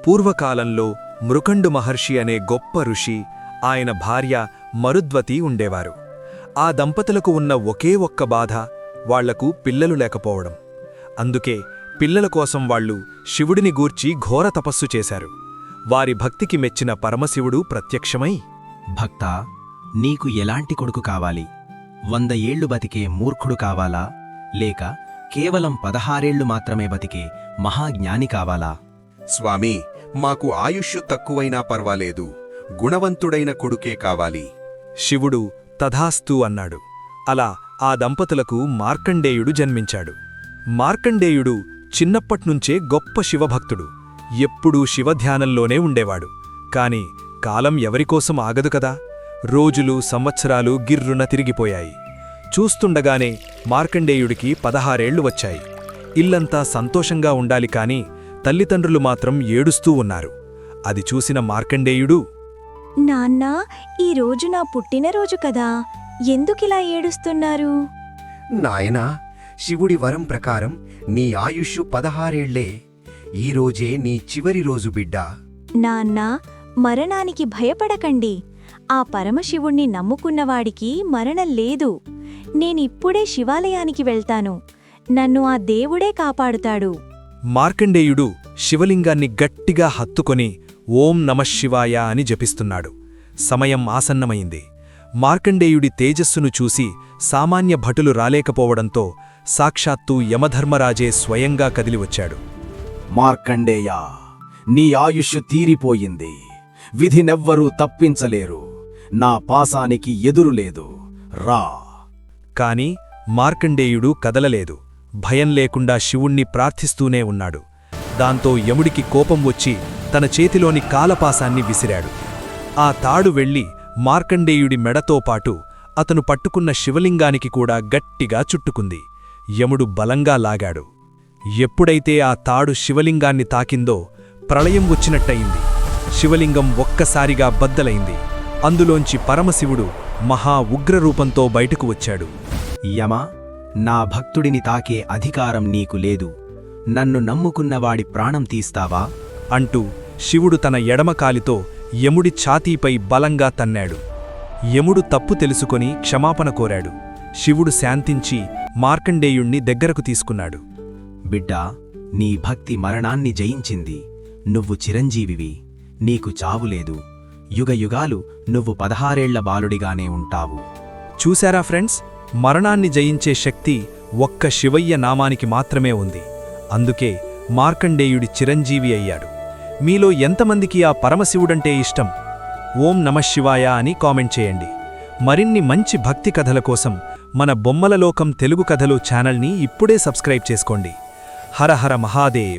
పూర్వకాలంలో మృకండు మహర్షి అనే గొప్ప ఋషి, ఆయన భార్య మరుద్వతి ఉండేవారు. ఆ దంపతులకు ఉన్న ఒకే ఒక్క బాధ వాళ్లకు పిల్లలు లేకపోవడం. అందుకే పిల్లల కోసం వాళ్ళు శివుడిని గూర్చి ఘోర తపస్సు చేశారు. వారి భక్తికి మెచ్చిన పరమశివుడు ప్రత్యక్షమై, భక్తా, నీకు ఎలాంటి కొడుకు కావాలి? 100 ఏళ్లు బతికే మూర్ఖుడు కావాలా, లేక కేవలం 16 ఏళ్లు మాత్రమే బతికే మహాజ్ఞాని కావాలా? స్వామీ, మాకు ఆయుష్షు తక్కువైనా పర్వాలేదు, గుణవంతుడైన కొడుకే కావాలి. శివుడు తథాస్తు అన్నాడు. అలా ఆ దంపతులకు మార్కండేయుడు జన్మించాడు. మార్కండేయుడు చిన్నప్పట్నుంచే గొప్ప శివభక్తుడు. ఎప్పుడూ శివధ్యానంలోనే ఉండేవాడు. కాని కాలం ఎవరికోసం ఆగదు కదా. రోజులు సంవత్సరాలు గిర్రున తిరిగిపోయాయి. చూస్తుండగానే మార్కండేయుడికి 16 ఏళ్లు వచ్చాయి. ఇల్లంతా సంతోషంగా ఉండాలి కాని తల్లిదండ్రులు మాత్రం ఏడుస్తూ ఉన్నారు. అది చూసిన మార్కండేయుడు, నాన్నా, ఈరోజు నా పుట్టినరోజు కదా, ఎందుకిలా ఏడుస్తున్నారు? నాయనా, శివుడి వరం ప్రకారం నీ ఆయుష్షు 16 ఏళ్లే. ఈరోజే నీ చివరి రోజు బిడ్డా. నాన్నా, మరణానికి భయపడకండి. ఆ పరమశివుణ్ణి నమ్ముకున్నవాడికి మరణం లేదు. నేనిప్పుడే శివాలయానికి వెళ్తాను. నన్ను ఆ దేవుడే కాపాడుతాడు. మార్కండేయుడు శివలింగాన్ని గట్టిగా హత్తుకొని ఓం నమఃశివాయ అని జపిస్తున్నాడు. సమయం ఆసన్నమైంది. మార్కండేయుడి తేజస్సును చూసి సామాన్య భటులు రాలేకపోవడంతో సాక్షాత్తు యమధర్మరాజే స్వయంగా కదిలివచ్చాడు. మార్కండేయా, నీ ఆయుష్షు తీరిపోయింది. విధినెవ్వరూ తప్పించలేరు. నా పాసానికి ఎదురులేదు. రా. కాని మార్కండేయుడు కదలలేదు. భయం లేకుండా శివుణ్ణి ప్రార్థిస్తూనే ఉన్నాడు. దాంతో యముడికి కోపం వచ్చి తన చేతిలోని కాలపాసాన్ని విసిరాడు. ఆ తాడు వెళ్లి మార్కండేయుడి మెడతో పాటు అతను పట్టుకున్న శివలింగానికి కూడా గట్టిగా చుట్టుకుంది. యముడు బలంగా లాగాడు. ఎప్పుడైతే ఆ తాడు శివలింగాన్ని తాకిందో ప్రళయం వచ్చినట్టయింది. శివలింగం ఒక్కసారిగా బద్దలైంది. అందులోంచి పరమశివుడు మహా ఉగ్రరూపంతో బయటకు వచ్చాడు. యమా, నా భక్తుడిని తాకే అధికారం నీకు లేదు. నన్ను నమ్ముకున్నవాడి ప్రాణం తీస్తావా? అంటూ శివుడు తన ఎడమకాలితో యముడి ఛాతీపై బలంగా తన్నాడు. యముడు తప్పు తెలుసుకొని క్షమాపణ కోరాడు. శివుడు శాంతించి మార్కండేయుణ్ణి దగ్గరకు తీసుకున్నాడు. బిడ్డా, నీ భక్తి మరణాన్ని జయించింది. నువ్వు చిరంజీవివి. నీకు చావులేదు. యుగయుగాలు నువ్వు 16 ఏళ్ల బాలుడిగానే ఉంటావు. చూశారా ఫ్రెండ్స్, మరణాన్ని జయించే శక్తి ఒక్క శివయ్య నామానికి మాత్రమే ఉంది. అందుకే మార్కండేయుడి చిరంజీవి అయ్యాడు. మీలో ఎంతమందికి ఆ పరమశివుడంటే ఇష్టం? ఓం నమఃశివాయ అని కామెంట్ చేయండి. మరిన్ని మంచి భక్తి కథల కోసం మన బొమ్మల లోకం తెలుగు కథలు ఛానల్ని ఇప్పుడే సబ్స్క్రైబ్ చేసుకోండి. హర హర మహాదేవ్.